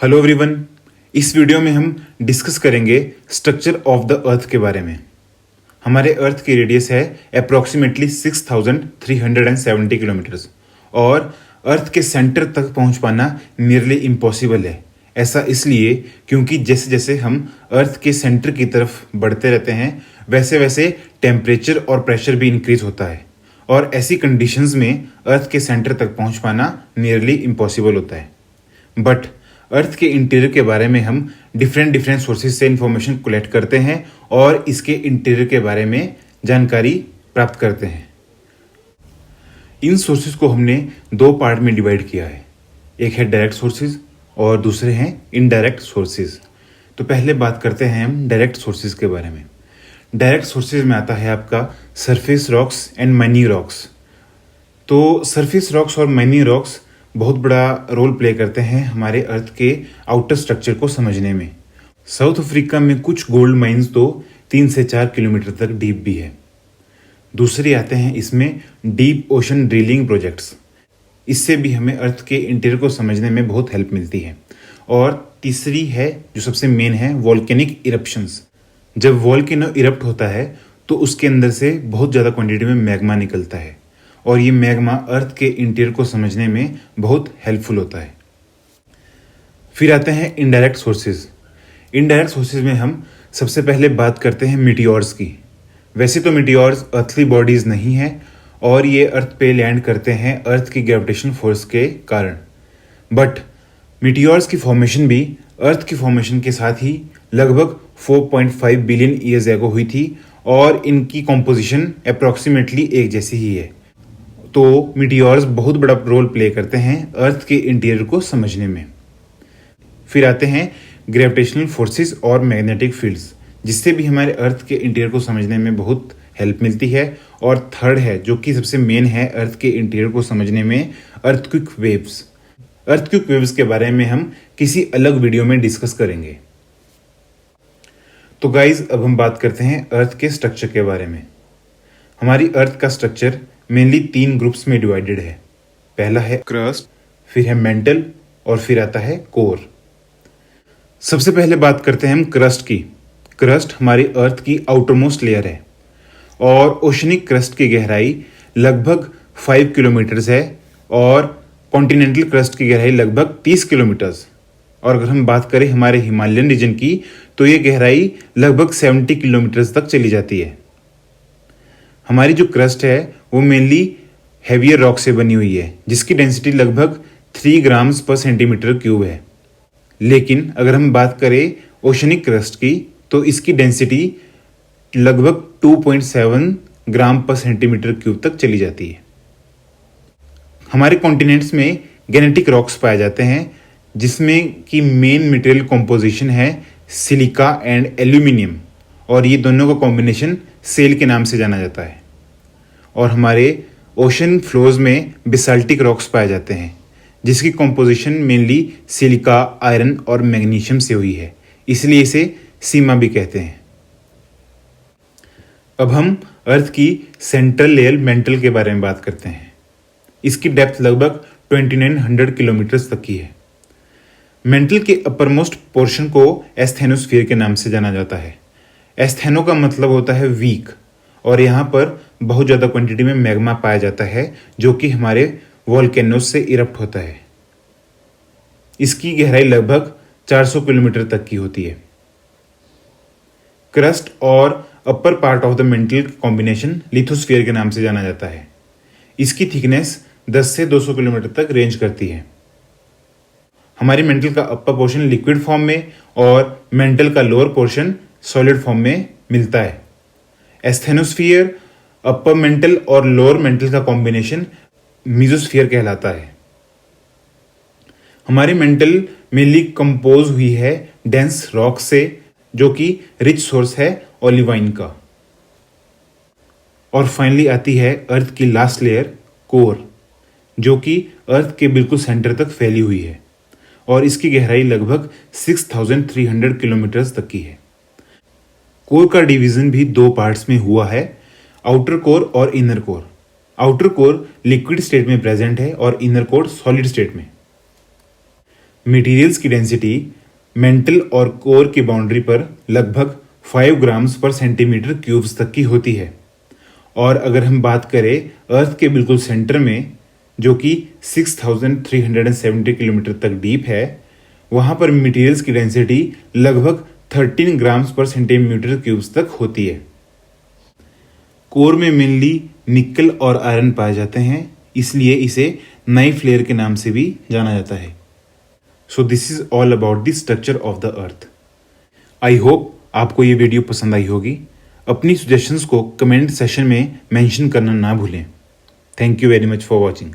Hello everyone. इस video में हम डिस्कस करेंगे स्ट्रक्चर ऑफ द अर्थ के बारे में। हमारे अर्थ की रेडियस है अप्रॉक्सीमेटली 6370 किलोमीटर्स और अर्थ के सेंटर तक पहुंच पाना नियरली इम्पॉसिबल है। ऐसा इसलिए क्योंकि जैसे जैसे हम अर्थ के सेंटर की तरफ बढ़ते रहते हैं वैसे वैसे टेम्परेचर और प्रेशर भी इंक्रीज होता है और ऐसी कंडीशंस में अर्थ के सेंटर तक पहुंच पाना नियरली इम्पॉसिबल होता है। बट अर्थ के इंटीरियर के बारे में हम डिफरेंट सोर्सेज से इंफॉर्मेशन कलेक्ट करते हैं और इसके इंटीरियर के बारे में जानकारी प्राप्त करते हैं। इन सोर्सेज को हमने दो पार्ट में डिवाइड किया है, एक है डायरेक्ट सोर्सेज और दूसरे हैं इनडायरेक्ट सोर्सेज। तो पहले बात करते हैं हम डायरेक्ट सोर्सेज के बारे में। डायरेक्ट सोर्सेज में आता है आपका surface rocks and many rocks. तो सरफेस रॉक्स और मैनी रॉक्स बहुत बड़ा रोल प्ले करते हैं हमारे अर्थ के आउटर स्ट्रक्चर को समझने में। साउथ अफ्रीका में कुछ गोल्ड माइंस तो 3 से 4 किलोमीटर तक डीप भी है। दूसरे आते हैं इसमें डीप ओशन ड्रिलिंग प्रोजेक्ट्स। इससे भी हमें अर्थ के इंटीरियर को समझने में बहुत हेल्प मिलती है। और तीसरी है जो सबसे मेन है वॉल्केनिक इरप्शंस। जब वॉल्केनो इरप्ट होता है तो उसके अंदर से बहुत ज़्यादा क्वांटिटी में मैग्मा निकलता है और ये मैग्मा अर्थ के इंटीरियर को समझने में बहुत हेल्पफुल होता है। फिर आते हैं इनडायरेक्ट सोर्सेज। इनडायरेक्ट सोर्सेज में हम सबसे पहले बात करते हैं मीटियोर्स की। वैसे तो मीटियोर्स अर्थली बॉडीज नहीं है और ये अर्थ पे लैंड करते हैं अर्थ की ग्रेविटेशन फोर्स के कारण। बट मीटियोर्स की फॉर्मेशन भी अर्थ की फॉर्मेशन के साथ ही लगभग 4.5 बिलियन ईयर्स एगो हुई थी और इनकी कॉम्पोजिशन अप्रॉक्सीमेटली एक जैसी ही है। तो मीटियोर्स बहुत बड़ा रोल प्ले करते हैं अर्थ के इंटीरियर को समझने में। फिर आते हैं ग्रेविटेशनल फोर्सेस और मैग्नेटिक फील्ड्स, जिससे भी हमारे अर्थ के इंटीरियर को समझने में बहुत हेल्प मिलती है। और थर्ड है जो कि सबसे मेन है अर्थ के इंटीरियर को समझने में, अर्थक्वेक वेव्स। अर्थक्वेक वेव्स के बारे में हम किसी अलग वीडियो में डिस्कस करेंगे। तो गाइज अब हम बात करते हैं अर्थ के स्ट्रक्चर के बारे में। हमारी अर्थ का स्ट्रक्चर मेनली 3 ग्रुप्स में डिवाइडेड है। पहला है क्रस्ट, फिर है मेंटल और फिर आता है कोर। सबसे पहले बात करते हैं हम क्रस्ट की। क्रस्ट हमारी अर्थ की आउटरमोस्ट लेयर है और ओशनिक क्रस्ट की गहराई लगभग 5 किलोमीटर्स है और कॉन्टिनेंटल क्रस्ट की गहराई लगभग 30 किलोमीटर्स। और अगर हम बात करें हमारे हिमालयन रीजन की तो ये गहराई लगभग 70 किलोमीटर्स तक चली जाती है। हमारी जो क्रस्ट है वो मेनली हेवियर रॉक से बनी हुई है जिसकी डेंसिटी लगभग 3 ग्राम्स पर सेंटीमीटर क्यूब है। लेकिन अगर हम बात करें ओशनिक क्रस्ट की तो इसकी डेंसिटी लगभग 2.7 ग्राम पर सेंटीमीटर क्यूब तक चली जाती है। हमारे कॉन्टिनेंट्स में ग्रेनाइटिक रॉक्स पाए जाते हैं जिसमें की मेन मटेरियल कॉम्पोजिशन है सिलिका एंड एल्यूमिनियम और ये दोनों का कॉम्बिनेशन सेल के नाम से जाना जाता है। और हमारे ओशन फ्लोज में बेसाल्टिक रॉक्स पाए जाते हैं जिसकी कॉम्पोजिशन मेनली सिलिका, आयरन और मैग्नीशियम से हुई है, इसलिए इसे सीमा भी कहते हैं। अब हम अर्थ की सेंट्रल लेयर मेंटल के बारे में बात करते हैं। इसकी डेप्थ लगभग 2900 किलोमीटर तक की है। मेंटल के अपर मोस्ट पोर्शन को एस्थेनोस्फीयर के नाम से जाना जाता है। एस्थेनो का मतलब होता है वीक और यहाँ पर बहुत ज़्यादा क्वांटिटी में मैग्मा पाया जाता है जो कि हमारे वोल्केनोस से इरप्ट होता है। इसकी गहराई लगभग 400 किलोमीटर तक की होती है। क्रस्ट और upper part of the mental combination lithosphere के नाम से जाना जाता है। इसकी थिकनेस 10 से 200 किलोमीटर तक रेंज करती है। हमारी मेंटल का अपर पोर्शन लिक्विड फॉर्म में और मेंटल का लोअर पोर्शन सॉलिड फॉर्म में मिलता है। एस्थेनोस्फीयर, अपर मेंटल और लोअर मेंटल का कॉम्बिनेशन मीजोस्फीयर कहलाता है। हमारी मेंटल मेनली कंपोज हुई है डेंस रॉक से जो कि रिच सोर्स है ओलिवाइन का। और फाइनली आती है अर्थ की लास्ट लेयर कोर, जो कि अर्थ के बिल्कुल सेंटर तक फैली हुई है और इसकी गहराई लगभग 6300 किलोमीटर तक की है। कोर का डिवीजन भी 2 पार्ट्स में हुआ है, आउटर कोर और inner core. Outer core liquid state में प्रेजेंट है और इनर कोर सॉलिड स्टेट में। मटेरियल्स की डेंसिटी मेंटल और कोर की बाउंड्री पर लगभग 5 ग्राम्स पर सेंटीमीटर क्यूब्स तक की होती है। और अगर हम बात करें अर्थ के बिल्कुल सेंटर में, जो कि 6370 किलोमीटर तक डीप है, वहां पर मटेरियल्स की डेंसिटी लगभग 13 ग्राम्स पर सेंटीमीटर क्यूब्स तक होती है। कोर में मेनली निकल और आयरन पाए जाते हैं, इसलिए इसे नाइफ लेयर के नाम से भी जाना जाता है। So this is all about the structure of the earth. I hope आपको ये वीडियो पसंद आई होगी। अपनी सजेशंस को कमेंट सेशन में मेंशन करना ना भूलें। Thank you very much for watching.